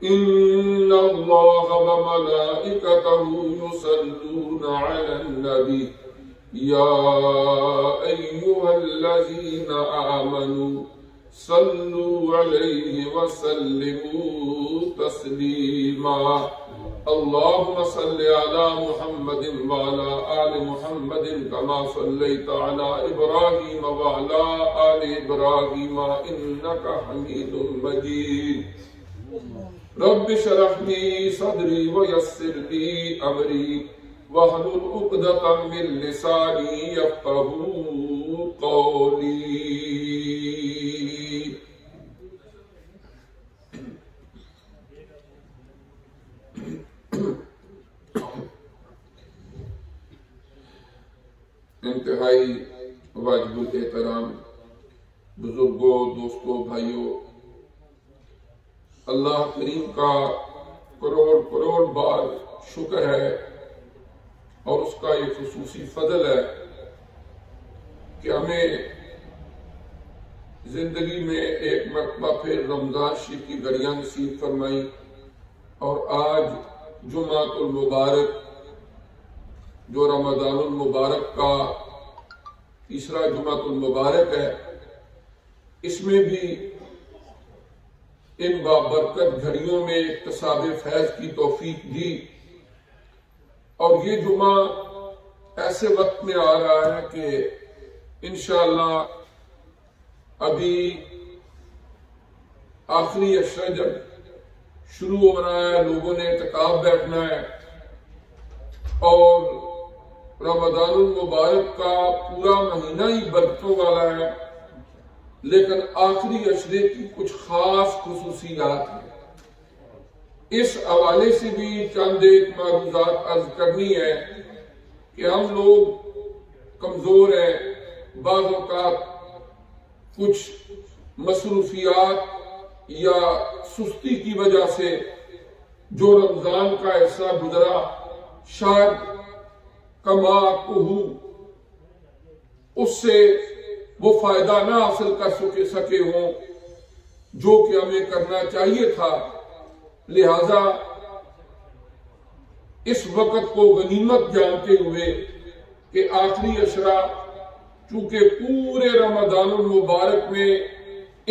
إن الله وملائكته يصلون على النبي يا أيها الذين آمنوا صلوا عليه وسلموا تسليما اللهم صل على محمد وعلى آل محمد كما صليت على إبراهيم وعلى آل إبراهيم إنك حميد مجيد رب اشرح لي صدري ويسر لي أمري واحلل عقدة من لساني يفقهوا قولي انتہائی واجب الاحترام بزرگوں، دوستوں، بھائیوں، اللہ کریم کا کروڑ کروڑ بار شکر ہے اور اس کا یہ خصوصی فضل ہے کہ ہمیں زندگی میں ایک مرتبہ پھر رمضان شریف کی گھڑیاں نصیب فرمائی اور آج جمعۃ المبارک جو رمضان المبارک کا تیسرا جمعۃ المبارک ہے، اس میں بھی ان بابرکت گھڑیوں میں اکتساب فیض کی توفیق دی اور یہ جمعہ ایسے وقت میں آ رہا ہے کہ انشاءاللہ ابھی آخری عشرہ جب شروع ہو رہا ہے، لوگوں نے اعتکاف بیٹھنا ہے اور رمضان المبارک کا پورا مہینہ ہی برکتوں والا ہے، لیکن آخری عشرے کی کچھ خاص خصوصیات ہیں۔ اس حوالے سے بھی چند ایک معروضات عرض کرنی ہے کہ ہم لوگ کمزور ہیں، بعض اوقات کچھ مصروفیات یا سستی کی وجہ سے جو رمضان کا ایسا گزرا شاید کما کوہو اس سے وہ فائدہ نہ حاصل کر سکے ہوں جو کہ ہمیں کرنا چاہیے تھا، لہذا اس وقت کو غنیمت جانتے ہوئے کہ آخری عشرہ چونکہ پورے رمضان المبارک میں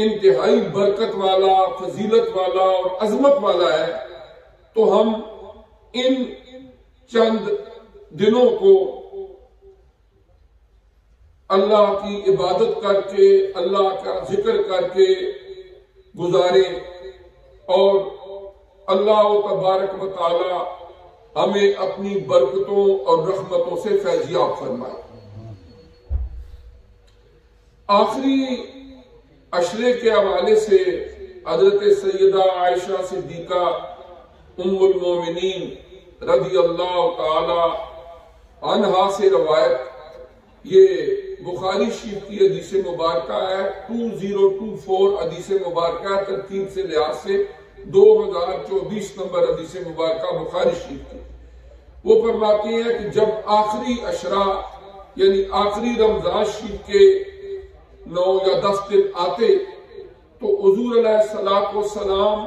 انتہائی برکت والا، فضیلت والا اور عظمت والا ہے، تو ہم ان چند دنوں کو اللہ کی عبادت کر کے، اللہ کا ذکر کر کے گزارے اور اللہ تبارک و تعالی ہمیں اپنی برکتوں اور رحمتوں سے فیضیاب فرمائے۔ آخری عشرے کے حوالے سے حضرت سیدہ عائشہ صدیقہ ام المومنین رضی اللہ تعالی عنہا سے روایت، یہ بخاری شریف کی حدیث مبارکہ ہے، 2024 حدیث مبارکہ ترتیب سے لحاظ سے 2024 نمبر حدیث مبارکہ بخاری شریف کی۔ وہ فرماتی ہیں کہ جب آخری عشرہ یعنی آخری رمضان شریف کے 9 یا 10 دن آتے تو حضور علیہ السلام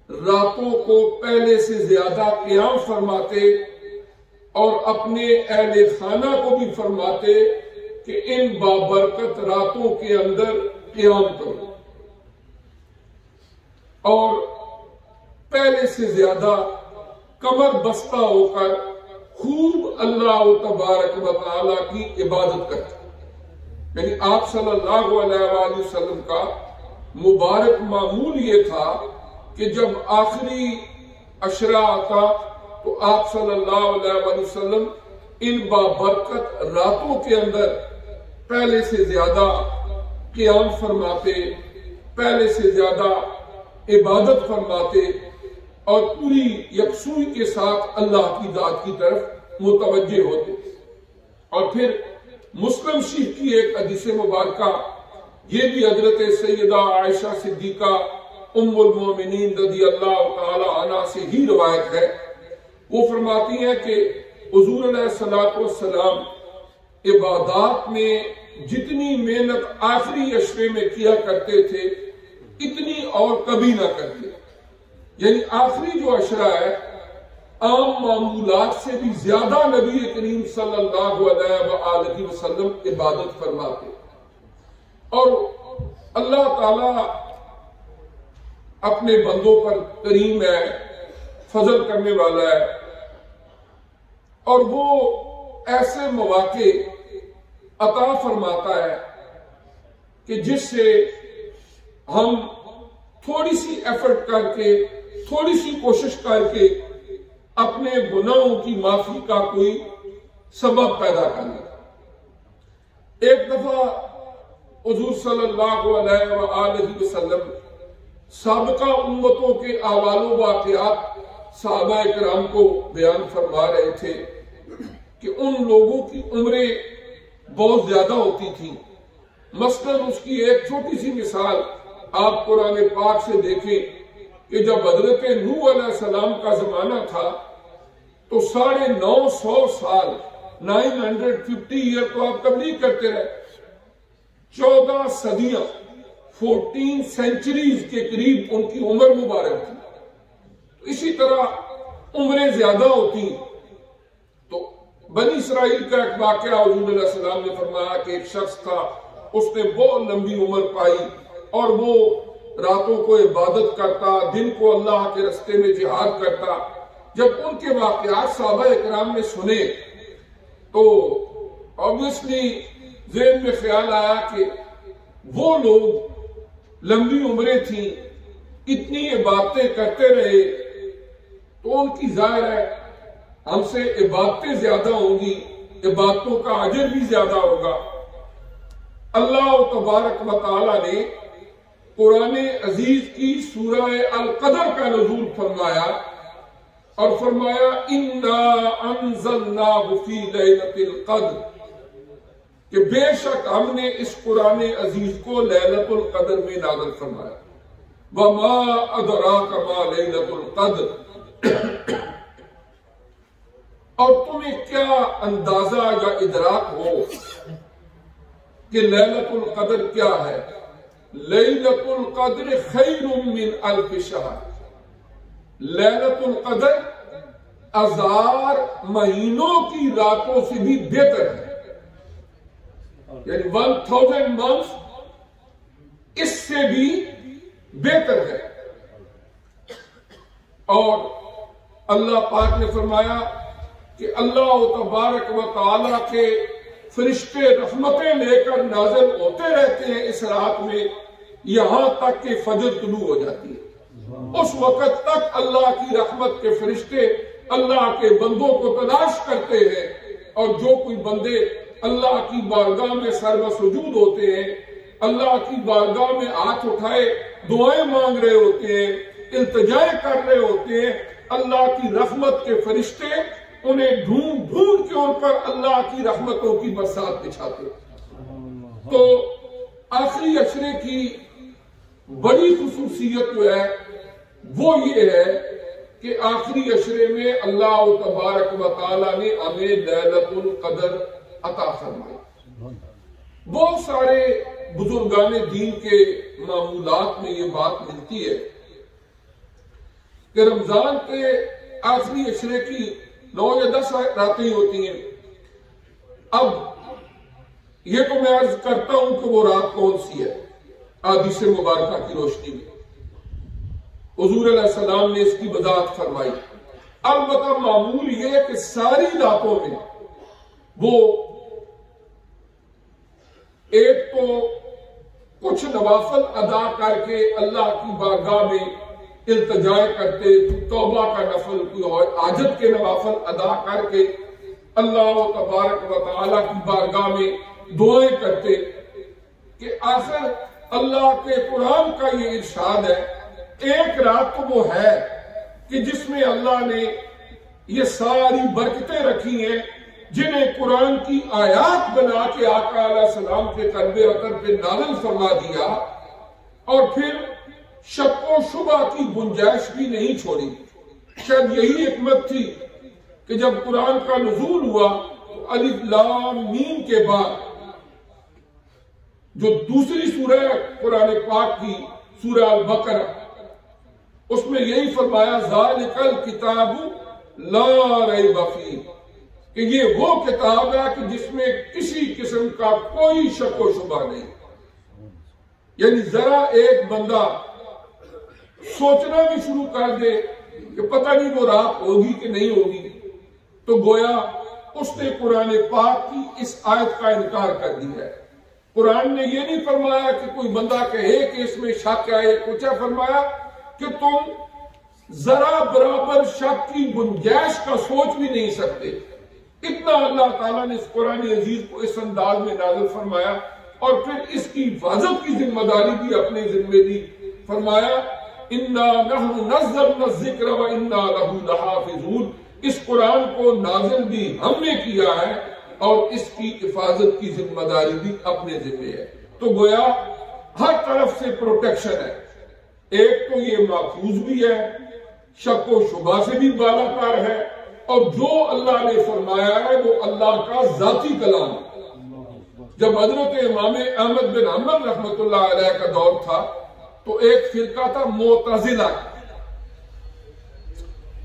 راتوں کو پہلے سے زیادہ قیام فرماتے اور اپنے اہل خانہ کو بھی فرماتے کہ ان بابرکت راتوں کے اندر قیام کرو اور پہلے سے زیادہ کمر بستہ ہو کر خوب اللہ تبارک و تعالی کی عبادت کرتے۔ یعنی آپ صلی اللہ علیہ وآلہ وسلم کا مبارک معمول یہ تھا کہ جب آخری عشرہ آتا تو آپ صلی اللہ علیہ وآلہ وسلم ان بابرکت راتوں کے اندر پہلے سے زیادہ قیام فرماتے، پہلے سے زیادہ عبادت فرماتے اور پوری یکسوئی کے ساتھ اللہ کی ذات کی طرف متوجہ ہوتے۔ اور پھر مسلم شریف کی ایک حدیث مبارکہ، یہ بھی حضرت سیدہ عائشہ صدیقہ ام المومنین رضی اللہ تعالی عنہ سے ہی روایت ہے۔ وہ فرماتی ہیں کہ حضور علیہ السلام عبادات میں جتنی محنت آخری عشرے میں کیا کرتے تھے اتنی اور کبھی نہ کرتے، یعنی آخری جو عشرہ ہے عام معمولات سے بھی زیادہ نبی کریم صلی اللہ علیہ وآلہ وسلم عبادت فرماتے، اور اللہ تعالی اپنے بندوں پر کریم ہے، فضل کرنے والا ہے، اور وہ ایسے مواقع عطا فرماتا ہے کہ جس سے ہم تھوڑی سی ایفرٹ کر کے، تھوڑی سی کوشش کر کے اپنے گناہوں کی معافی کا کوئی سبب پیدا کریں۔ ایک دفعہ حضور صلی اللہ علیہ وآلہ وسلم سابقہ امتوں کے احوال و واقعات صحابہ کرام کو بیان فرما رہے تھے کہ ان لوگوں کی عمریں بہت زیادہ ہوتی تھیں۔ مثلاً اس کی ایک چھوٹی سی مثال آپ قرآن پاک سے دیکھیں کہ جب حضرت نوح علیہ السلام کا زمانہ تھا تو 950 سال 950 ایئر تو آپ تبلیغ کرتے رہے، 14 صدیاں 14 سینچریز کے قریب ان کی عمر مبارک تھی۔ تو اسی طرح عمریں زیادہ ہوتی، تو بنی اسرائیل کا ایک واقعہ حضور علیہ السلام نے فرمایا کہ ایک شخص تھا، اس نے بہت لمبی عمر پائی اور وہ راتوں کو عبادت کرتا، دن کو اللہ کے راستے میں جہاد کرتا۔ جب ان کے واقعات صحابہ اکرام نے سنے تو obviously ذہن میں خیال آیا کہ وہ لوگ لمبی عمریں تھیں، اتنی عبادتیں کرتے رہے، تو ان کی ظاہر ہے ہم سے عبادتیں زیادہ ہوں گی، عبادتوں کا اجر بھی زیادہ ہوگا۔ اللہ تبارک و تعالی نے قرآن عزیز کی سورہ القدر کا نزول فرمایا اور فرمایا اِنَّا أَنزَلْنَاهُ فِي لَيْلَةِ الْقَدْرِ کہ بے شک ہم نے اس قرآن عزیز کو لیلۃ القدر میں نازل فرمایا۔ وَمَا أَدْرَاكَ مَا لَيْلَةُ الْقَدْرِ اور تمہیں کیا اندازہ یا ادراک ہو کہ لیلۃ القدر کیا ہے؟ لیلۃ القدر خیر من الف شہر، لیلۃ القدر 1000 مہینوں کی راتوں سے بھی بہتر ہے، یعنی 1000 منتھ اس سے بھی بہتر ہے۔ اور اللہ پاک نے فرمایا کہ اللہ تبارک و تعالی کے فرشتے رحمتیں لے کر نازل ہوتے رہتے ہیں اس رات میں، یہاں تک کہ فجر طلوع ہو جاتی ہے۔ اس وقت تک اللہ کی رحمت کے فرشتے اللہ کے بندوں کو تلاش کرتے ہیں، اور جو کوئی بندے اللہ کی بارگاہ میں سرو سجود ہوتے ہیں، اللہ کی بارگاہ میں ہاتھ اٹھائے دعائیں مانگ رہے ہوتے ہیں، التجائیں کر رہے ہوتے ہیں، اللہ کی رحمت کے فرشتے انہیں ڈھونڈ ڈھونڈ کے ان پر اللہ کی رحمتوں کی برسات بچھاتے۔ تو آخری عشرے کی بڑی خصوصیت جو ہے وہ یہ ہے کہ آخری عشرے میں اللہ تبارک و تعالی نے ہمیں لیلۃ القدر عطا فرمائی۔ بہت سارے بزرگان دین کے معمولات میں یہ بات ملتی ہے کہ رمضان کے آخری عشرے کی 9 یا 10 راتیں ہوتی ہیں۔ اب یہ تو میں عرض کرتا ہوں کہ وہ رات کون سی ہے احادیث مبارکہ کی روشنی میں حضور علیہ السلام نے اس کی وضاحت فرمائی۔ البتہ معمول یہ ہے کہ ساری راتوں میں وہ ایک تو کچھ نوافل ادا کر کے اللہ کی بارگاہ میں التجا کرتے، توبہ کا نفل، کوئی حاجت کے نوافل ادا کر کے اللہ تبارک و تعالی کی بارگاہ میں دعائیں کرتے کہ آخر اللہ کے قرآن کا یہ ارشاد ہے، ایک رات تو وہ ہے کہ جس میں اللہ نے یہ ساری برکتیں رکھی ہیں جنہیں قرآن کی آیات بنا کے آقا علیہ السلام کے قلب اطہر پہ نازل فرما دیا، اور پھر شک و شبہ کی گنجائش بھی نہیں چھوڑی۔ شاید یہی حکمت تھی کہ جب قرآن کا نزول ہوا تو الف لام میم کے بعد جو دوسری سورہ قرآن پاک کی سورہ البقرہ، اس میں یہی فرمایا ذالک الکتاب لا ریب فیہ، کہ یہ وہ کتاب ہے کہ جس میں کسی قسم کا کوئی شک و شبہ نہیں۔ یعنی ذرا ایک بندہ سوچنا بھی شروع کر دے کہ پتہ نہیں وہ رات ہوگی کہ نہیں ہوگی، تو گویا اس نے قرآن پاک کی اس آیت کا انکار کر دیا ہے۔ قرآن نے یہ نہیں فرمایا کہ کوئی بندہ کہے کہ اس میں شک ہے یا کچھ ہے، فرمایا کہ تم ذرا برابر شک کی گنجائش کا سوچ بھی نہیں سکتے۔ اتنا اللہ تعالیٰ نے اس قرآن عزیز کو اس انداز میں نازل فرمایا، اور پھر اس کی حفاظت کی ذمہ داری بھی اپنے ذمہ دی۔ فرمایا اِنَّا نَحْنُ نَزَّلْنَا الذِّكْرَ وَإِنَّا لَهُ لَحَافِظُونَ، اس قرآن کو نازل بھی ہم نے کیا ہے اور اس کی حفاظت کی ذمہ داری بھی اپنے ذمہ ہے۔ تو گویا ہر طرف سے پروٹیکشن ہے، ایک تو یہ محفوظ بھی ہے، شک و شبہ سے بھی بالا تر ہے، اور جو اللہ نے فرمایا ہے وہ اللہ کا ذاتی کلام ہے۔ جب حضرت امام احمد بن حنبل رحمۃ اللہ علیہ کا دور تھا تو ایک فرقہ تھا معتزلہ،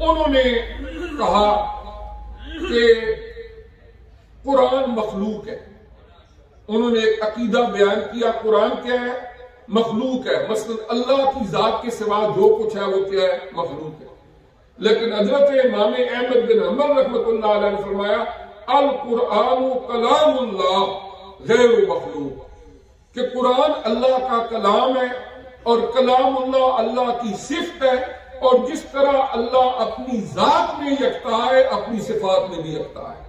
انہوں نے کہا کہ قرآن مخلوق ہے۔ انہوں نے ایک عقیدہ بیان کیا، قرآن کیا ہے؟ مخلوق ہے، مثلا اللہ کی ذات کے سوا جو کچھ ہے وہ کیا ہے؟ مخلوق ہے۔ لیکن حضرت امام احمد بن حنبل رحمۃ اللہ علیہ نے فرمایا القرآن کلام اللہ غیر مخلوق، کہ قرآن اللہ کا کلام ہے اور کلام اللہ اللہ کی صفت ہے، اور جس طرح اللہ اپنی ذات میں یکتا ہے اپنی صفات میں بھی یکتا ہے۔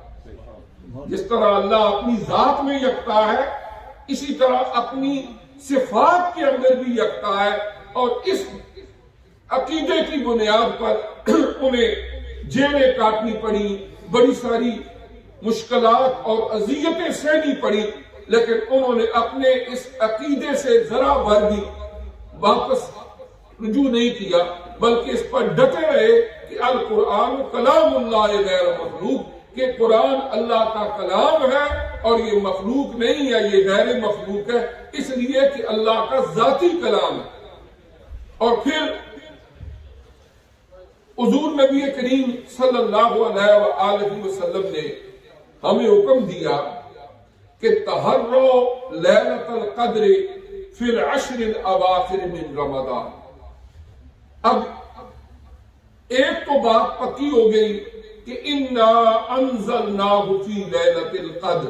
جس طرح اللہ اپنی ذات میں یکتا ہے اسی طرح اپنی صفات کے اندر بھی یکتا ہے، اور اس عقیدے کی بنیاد پر انہیں جیلیں کاٹنی پڑی، بڑی ساری مشکلات اور اذیتیں سہنی پڑی، لیکن انہوں نے اپنے اس عقیدے سے ذرا بھر بھی واپس رجوع نہیں کیا، بلکہ اس پر ڈٹے رہے کہ القرآن کلام اللہ غیر مخلوق، کہ قرآن اللہ کا کلام ہے اور یہ مخلوق نہیں ہے، یہ غیر مخلوق ہے، اس لیے کہ اللہ کا ذاتی کلام ہے۔ اور پھر حضور نبی کریم صلی اللہ علیہ وآلہ وسلم نے ہمیں حکم دیا کہ تحروا لیلۃ القدر فی العشر الاواخر من رمضان۔ اب ایک تو بات پکی ہو گئی کہ انا انزلناہ فی لیلۃ القدر،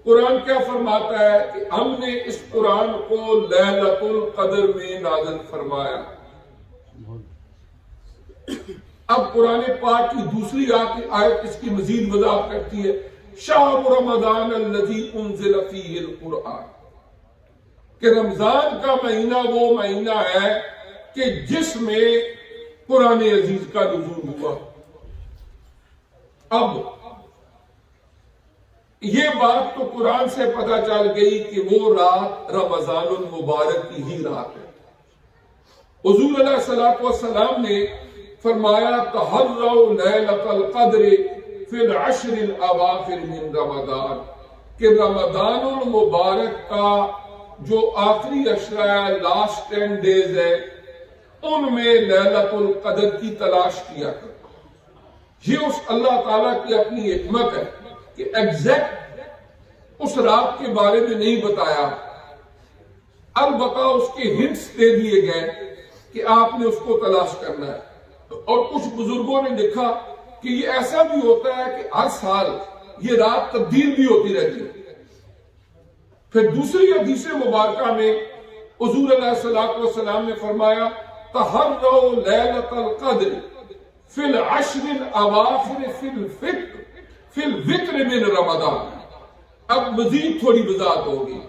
قرآن کیا فرماتا ہے کہ ہم نے اس قرآن کو لیلۃ القدر میں نازل فرمایا۔ اب قرآن پاک کی دوسری آیت اس کی مزید وضاحت کرتی ہے، شہر رمضان الذی انزل فیہ القرآن، کہ رمضان کا مہینہ وہ مہینہ ہے کہ جس میں قرآن عزیز کا نزول ہوا۔ اب یہ بات تو قرآن سے پتہ چل گئی کہ وہ رات رمضان المبارک کی ہی رات ہے۔ حضور علیہ الصلوۃ والسلام نے فرمایا تحروا لیلۃ القدر فی العشر الاواخر من رمضان، کہ رمضان المبارک کا جو آخری عشرہ ہے، لاسٹ 10 days ہے، ان میں لیلۃ القدر کی تلاش کیا کرو۔ یہ اس اللہ تعالیٰ کی اپنی حکمت ہے کہ ایگزیکٹ اس رات کے بارے میں نہیں بتایا، البتہ اس کے ہنٹس دے دیے گئے کہ آپ نے اس کو تلاش کرنا ہے۔ اور کچھ بزرگوں نے لکھا کہ یہ ایسا بھی ہوتا ہے کہ ہر سال یہ رات تبدیل بھی ہوتی رہتی ہے۔ پھر دوسری حدیث مبارکہ میں حضور علیہ الصلوۃ والسلام نے فرمایا تحروا لیلۃ القدر فی العشر الاواخر فی الوتر من رمضان۔ اب مزید تھوڑی وضاحت ہوگی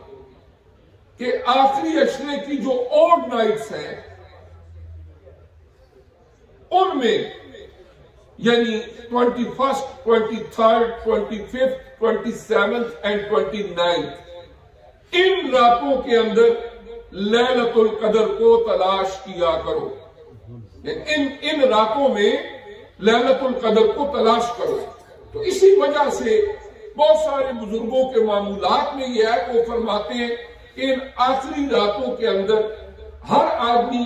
کہ آخری عشرے کی جو اوڈ نائٹس ہیں ان میں، یعنی 21st 23rd 25th 27th and 29th، ان راتوں کے اندر لیلۃ القدر کو تلاش کیا کرو، ان راتوں میں لیلۃ القدر کو تلاش کرو۔ تو اسی وجہ سے بہت سارے بزرگوں کے معمولات میں یہ ہے، وہ فرماتے ہیں کہ ان آخری راتوں کے اندر ہر آدمی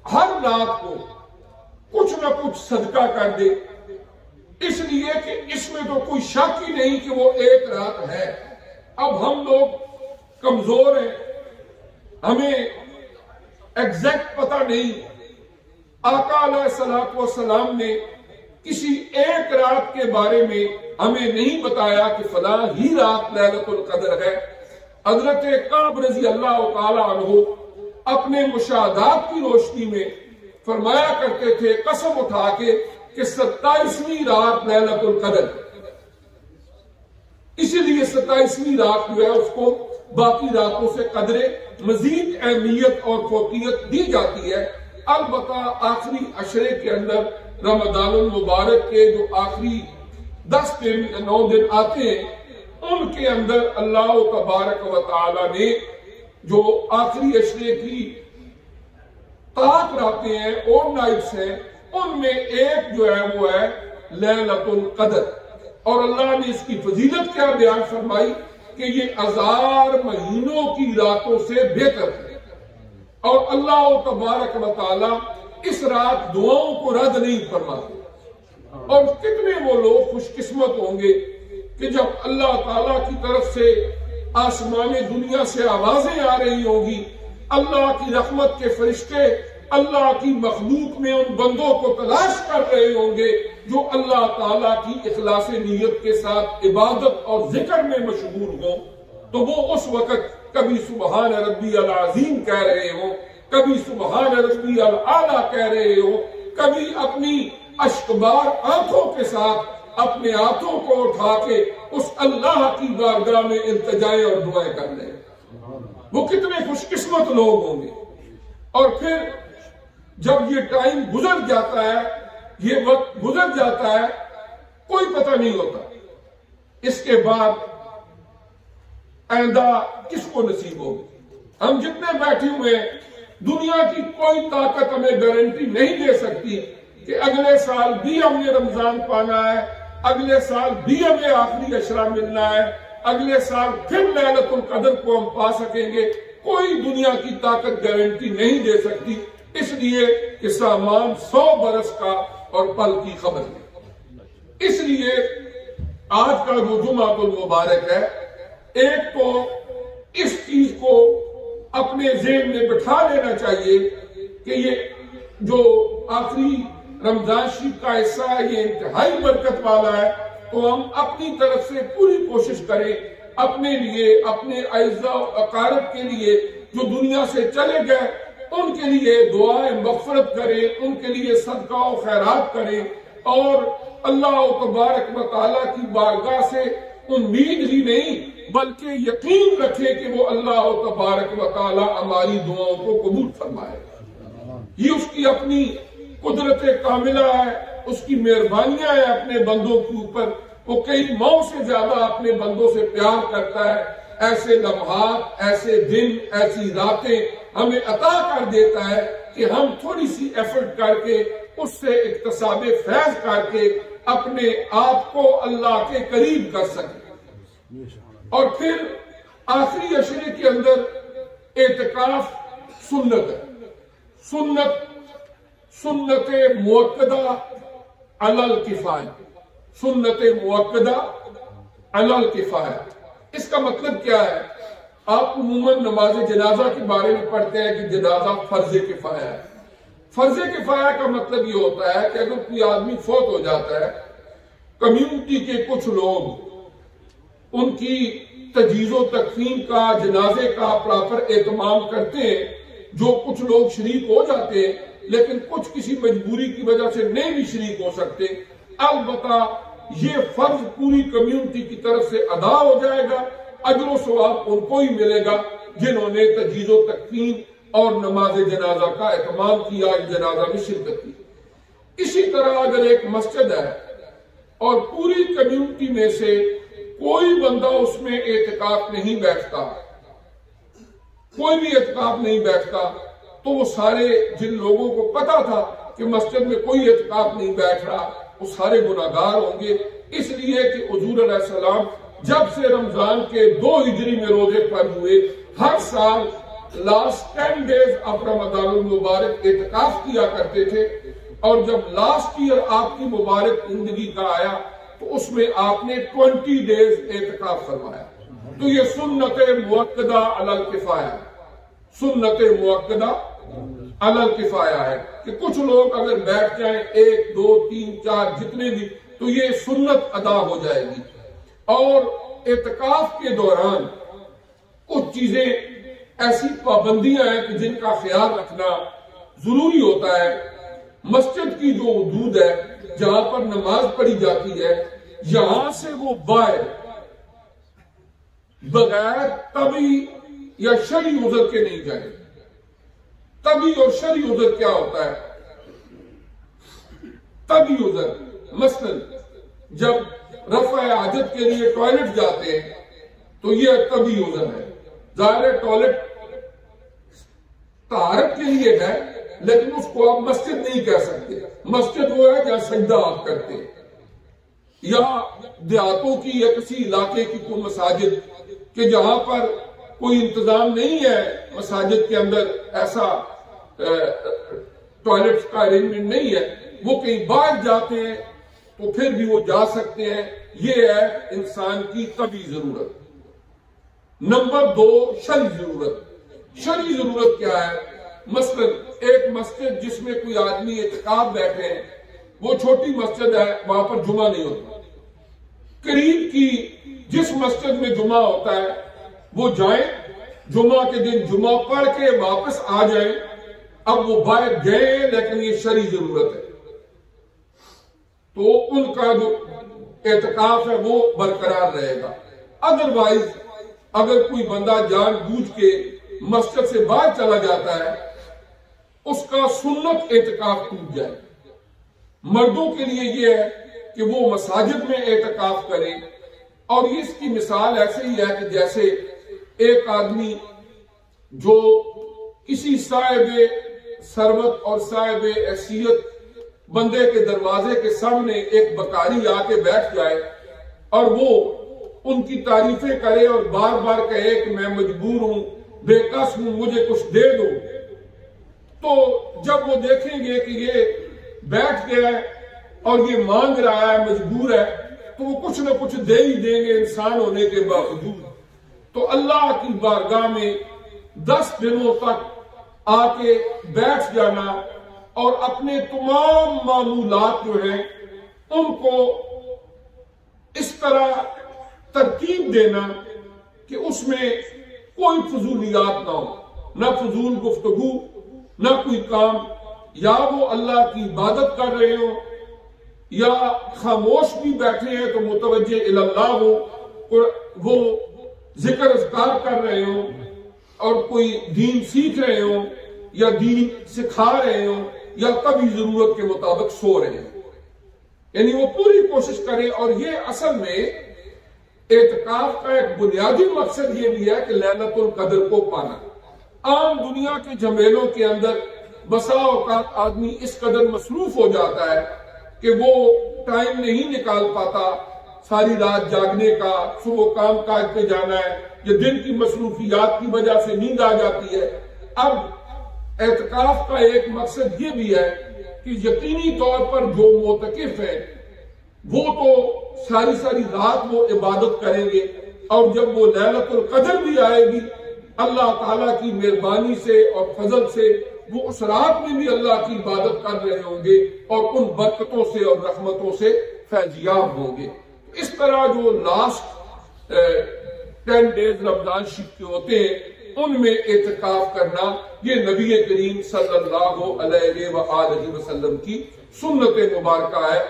ہر رات کو کچھ نہ کچھ صدقہ کر دے، اس لیے کہ اس میں تو کوئی شک ہی نہیں کہ وہ ایک رات ہے۔ اب ہم لوگ کمزور ہیں، ہمیں ایگزیکٹ پتہ نہیں۔ آقا علیہ الصلوۃ والسلام نے کسی ایک رات کے بارے میں ہمیں نہیں بتایا کہ فلاں ہی رات لیلۃ القدر ہے۔ حضرت کعب رضی اللہ تعالی عنہ اپنے مشاہدات کی روشنی میں فرمایا کرتے تھے قسم اٹھا کے کہ 27ویں رات لیلۃ القدر، اسی لیے 27ویں رات جو ہے اس کو باقی راتوں سے قدر مزید اہمیت اور فوقیت دی جاتی ہے۔ البتہ آخری عشرے کے اندر رمضان المبارک کے جو آخری 10 دن 9 دن آتے ہیں، ان کے اندر اللہ تبارک و تعالی نے جو آخری عشرے کی طاق راتیں ہیں اور نائٹس ہیں، ان میں ایک جو ہے وہ ہے لیلۃ القدر، اور اللہ نے اس کی فضیلت کیا بیان فرمائی کہ یہ 1000 مہینوں کی راتوں سے بہتر ہے، اور اللہ تبارک و تعالی اس رات دعاؤں کو رد نہیں فرماتے۔ اور کتنے وہ لوگ خوش قسمت ہوں گے کہ جب اللہ تعالیٰ کی طرف سے آسمان دنیا سے آوازیں آ رہی ہوں گی، اللہ کی رحمت کے فرشتے اللہ کی مخلوق میں ان بندوں کو تلاش کر رہے ہوں گے جو اللہ تعالیٰ کی اخلاص نیت کے ساتھ عبادت اور ذکر میں مشغول ہوں، تو وہ اس وقت کبھی سبحان ربی العظیم کہہ رہے ہوں، کبھی سبحان ربی الاعلیٰ کہہ رہے ہوں، کبھی اپنی اشکبار آنکھوں کے ساتھ اپنے ہاتھوں کو اٹھا کے اس اللہ کی بارگاہ میں التجائیں اور دعائیں کر لیں۔ وہ کتنے خوش قسمت لوگ ہوں گے۔ اور پھر جب یہ ٹائم گزر جاتا ہے، یہ وقت گزر جاتا ہے، کوئی پتہ نہیں ہوتا اس کے بعد آئندہ کس کو نصیب ہوگی۔ ہم جتنے بیٹھے ہوئے ہیں، دنیا کی کوئی طاقت ہمیں گارنٹی نہیں دے سکتی کہ اگلے سال بھی ہم نے رمضان پانا ہے، اگلے سال بھی ہمیں آخری عشرہ ملنا ہے، اگلے سال پھر لیلۃ القدر کو ہم پا سکیں گے۔ کوئی دنیا کی طاقت گارنٹی نہیں دے سکتی، اس لیے کہ سامان 100 برس کا اور پل کی خبر ہے۔ اس لیے آج کا جو جمعہ المبارک ہے، ایک تو اس چیز کو اپنے ذہن میں بٹھا لینا چاہیے کہ یہ جو آخری رمضان شریف کا حصہ ہے یہ انتہائی برکت والا ہے، تو ہم اپنی طرف سے پوری کوشش کریں اپنے لیے، اپنے اعزاء و اقارب کے لیے جو دنیا سے چلے گئے، ان کے لیے دعائیں مغفرت کریں، ان کے لیے صدقہ و خیرات کریں، اور اللہ تبارک و تعالیٰ کی بارگاہ سے امید ہی نہیں بلکہ یقین رکھیں کہ وہ اللہ تبارک و تعالیٰ ہماری دعاؤں کو قبول فرمائے۔ یہ اس کی اپنی قدرت کاملہ ہے، اس کی مہربانیاں ہیں اپنے بندوں کے اوپر۔ وہ کئی ماؤں سے زیادہ اپنے بندوں سے پیار کرتا ہے، ایسے لمحات، ایسے دن، ایسی راتیں ہمیں عطا کر دیتا ہے کہ ہم تھوڑی سی ایفرٹ کر کے اس سے اکتساب فیض کر کے اپنے آپ کو اللہ کے قریب کر سکیں۔ اور پھر آخری عشرے کے اندر اعتکاف سنت ہے، سنت مؤکدہ علی الکفایہ، سنت مؤکدہ علی الکفایہ۔ اس کا مطلب کیا ہے؟ آپ عموماً نماز جنازہ کے بارے میں پڑھتے ہیں کہ جنازہ فرض کفایہ ہے۔ فرض کفایہ کا مطلب یہ ہوتا ہے کہ اگر کوئی آدمی فوت ہو جاتا ہے، کمیونٹی کے کچھ لوگ ان کی تجہیز و تکفین کا، جنازے کا پراپر اہتمام کرتے ہیں، جو کچھ لوگ شریک ہو جاتے ہیں، لیکن کچھ کسی مجبوری کی وجہ سے نہیں بھی شریک ہو سکتے۔ البتہ یہ فرض پوری کمیونٹی کی طرف سے ادا ہو جائے گا، اجر و ثواب ان کو ہی ملے گا جنہوں نے تجہیز و تکفین اور نماز جنازہ کا اہتمام کیا، جنازہ میں شرکت کی۔ اسی طرح اگر ایک مسجد ہے اور پوری کمیونٹی میں سے کوئی بندہ اس میں اعتکاف نہیں بیٹھتا، کوئی بھی اعتکاف نہیں بیٹھتا، تو وہ سارے جن لوگوں کو پتا تھا کہ مسجد میں کوئی اعتکاف نہیں بیٹھ رہا، وہ سارے گناہگار ہوں گے۔ اس لیے کہ حضور علیہ السلام جب سے رمضان کے 2 ہجری میں روزے پر ہوئے، ہر سال لاسٹ 10 days آف رمضان المبارک اعتکاف کیا کرتے تھے، اور جب لاسٹ ایئر آپ کی مبارک زندگی کا آیا تو اس میں آپ نے 20 days اعتکاف فرمایا۔ تو یہ سنت مؤکدہ علی الکفایہ، سنت مؤکدہ علی الکفایہ ہے کہ کچھ لوگ اگر بیٹھ جائیں 1 2 3 4 جتنے بھی، تو یہ سنت ادا ہو جائے گی۔ اور اعتکاف کے دوران کچھ چیزیں ایسی پابندیاں ہیں کہ جن کا خیال رکھنا ضروری ہوتا ہے۔ مسجد کی جو حدود ہے جہاں پر نماز پڑھی جاتی ہے، یہاں سے وہ باہر بغیر طبی یا شرعی عذر کے نہیں جائے۔ طبی اور شرعی عذر کیا ہوتا ہے؟ طبی عذر مثلا جب رفع حاجت کے لیے ٹوائلٹ جاتے ہیں تو یہ طبی عذر ہے۔ ظاہر ٹوائلٹ طہارت کے لیے ہے، لیکن اس کو آپ مسجد نہیں کہہ سکتے۔ مسجد وہ ہے جہاں سجدہ آپ کرتے ہیں، یا دیہاتوں کی یا کسی علاقے کی کوئی مساجد کہ جہاں پر کوئی انتظام نہیں ہے، مساجد کے اندر ایسا ٹوائلٹ کا ارینجمنٹ نہیں ہے، وہ کہیں باہر جاتے ہیں تو پھر بھی وہ جا سکتے ہیں۔ یہ ہے انسان کی طبی ضرورت۔ نمبر 2 شرعی ضرورت۔ شرعی ضرورت کیا ہے؟ مثلا ایک مسجد جس میں کوئی آدمی اعتکاف بیٹھے ہیں، وہ چھوٹی مسجد ہے، وہاں پر جمعہ نہیں ہوتا۔ قریب کی جس مسجد میں جمعہ ہوتا ہے وہ جائیں، جمعہ کے دن جمعہ پڑھ کے واپس آ جائیں۔ اب وہ باہر گئے لیکن یہ شرعی ضرورت ہے، تو ان کا جو اعتکاف ہے وہ برقرار رہے گا۔ ادروائز اگر کوئی بندہ جان بوجھ کے مسجد سے باہر چلا جاتا ہے، اس کا سنت اعتکاف ٹوٹ جائے۔ مردوں کے لیے یہ ہے کہ وہ مساجد میں اعتکاف کریں، اور اس کی مثال ایسے ہی ہے کہ جیسے ایک آدمی جو کسی صاحب ثروت اور صاحب حیثیت بندے کے دروازے کے سامنے ایک بکاری آ کے بیٹھ جائے اور وہ ان کی تعریفیں کرے اور بار بار کہے کہ میں مجبور ہوں، بے کس ہوں، مجھے کچھ دے دو، تو جب وہ دیکھیں گے کہ یہ بیٹھ گیا ہے اور یہ مانگ رہا ہے، مجبور ہے، تو وہ کچھ نہ کچھ دے ہی دیں گے انسان ہونے کے باوجود۔ تو اللہ کی بارگاہ میں 10 دنوں تک آ کے بیٹھ جانا اور اپنے تمام معمولات جو ہیں ان کو اس طرح ترتیب دینا کہ اس میں کوئی فضولیات نہ ہو، نہ فضول گفتگو، نہ کوئی کام، یا وہ اللہ کی عبادت کر رہے ہوں یا خاموش بھی بیٹھے ہیں تو متوجہ اللہ ہو، وہ ذکر اذکار کر رہے ہوں اور کوئی دین سیکھ رہے ہوں یا دین سکھا رہے ہوں یا کبھی ضرورت کے مطابق سو رہے ہوں، یعنی وہ پوری کوشش کریں۔ اور یہ اصل میں اعتکاف کا ایک بنیادی مقصد یہ بھی ہے کہ لیلۃ القدر کو پانا۔ عام دنیا کے جھمیلوں کے اندر بسا اوقات آدمی اس قدر مصروف ہو جاتا ہے کہ وہ ٹائم نہیں نکال پاتا ساری رات جاگنے کا، صبح کام کاج پہ جانا ہے، یا دن کی مصروفیات کی وجہ سے نیند آ جاتی ہے۔ اب اعتکاف کا ایک مقصد یہ بھی ہے کہ یقینی طور پر جو معتکف ہے وہ تو ساری رات وہ عبادت کریں گے، اور جب وہ لیلۃ القدر بھی آئے گی اللہ تعالیٰ کی مہربانی سے اور فضل سے وہ اس رات میں بھی اللہ کی عبادت کر رہے ہوں گے اور ان برکتوں سے اور رحمتوں سے فیضیاب ہوں گے۔ اس طرح جو لاسٹ 10 days رمضان شریف کے ہوتے ہیں ان میں اعتکاف کرنا یہ نبی کریم صلی اللہ علیہ وآلہ وسلم کی سنت مبارکہ ہے،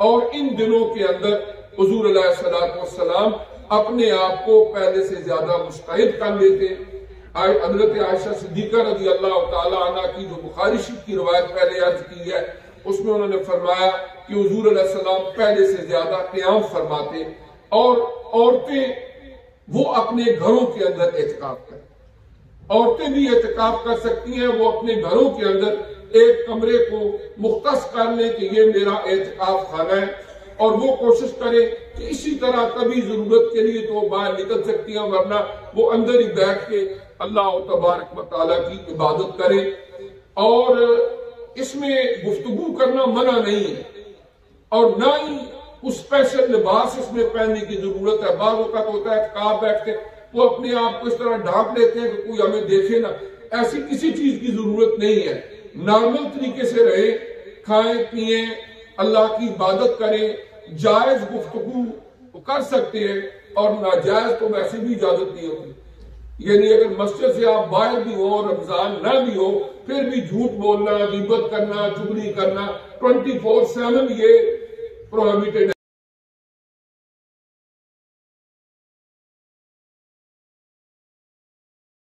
اور ان دنوں کے اندر حضور علیہ الصلوۃ والسلام اپنے آپ کو پہلے سے زیادہ مستعد کر لیتے۔ حضرت عائشہ صدیقہ رضی اللہ تعالی عنہ کی جو بخاری شریف کی روایت پہلے عرض کی ہے، اس میں انہوں نے فرمایا کہ حضور علیہ السلام پہلے سے زیادہ قیام فرماتے، اور عورتیں وہ اپنے گھروں کے اندر اعتکاف کریں۔ عورتیں بھی اعتکاف کر سکتی ہیں، وہ اپنے گھروں کے اندر ایک کمرے کو مختص کر لیں کہ یہ میرا اعتکاف خانہ ہے، اور وہ کوشش کرے کہ اسی طرح کبھی ضرورت کے لیے تو باہر نکل سکتی ہیں، ورنہ وہ اندر ہی بیٹھ کے اللہ تبارک و تعالیٰ کی عبادت کرے۔ اور اس میں گفتگو کرنا منع نہیں ہے، اور نہ ہی اس اسپیشل لباس اس میں پہننے کی ضرورت ہے۔ بعض اوقات ہوتا ہے کہاں بیٹھ کے وہ اپنے آپ کو اس طرح ڈھانپ لیتے ہیں کہ کوئی ہمیں دیکھے نہ، ایسی کسی چیز کی ضرورت نہیں ہے۔ نارمل طریقے سے رہے، کھائیں پیئیں، اللہ کی عبادت کریں، جائز گفتگو کر سکتے ہیں، اور ناجائز تو ویسے بھی اجازت نہیں ہوتی۔ یعنی اگر مسجد سے آپ باہر بھی ہو، رمضان نہ بھی ہو، پھر بھی جھوٹ بولنا، غیبت کرنا، چغلی کرنا 24/7 یہ پروہیبٹڈ ہے۔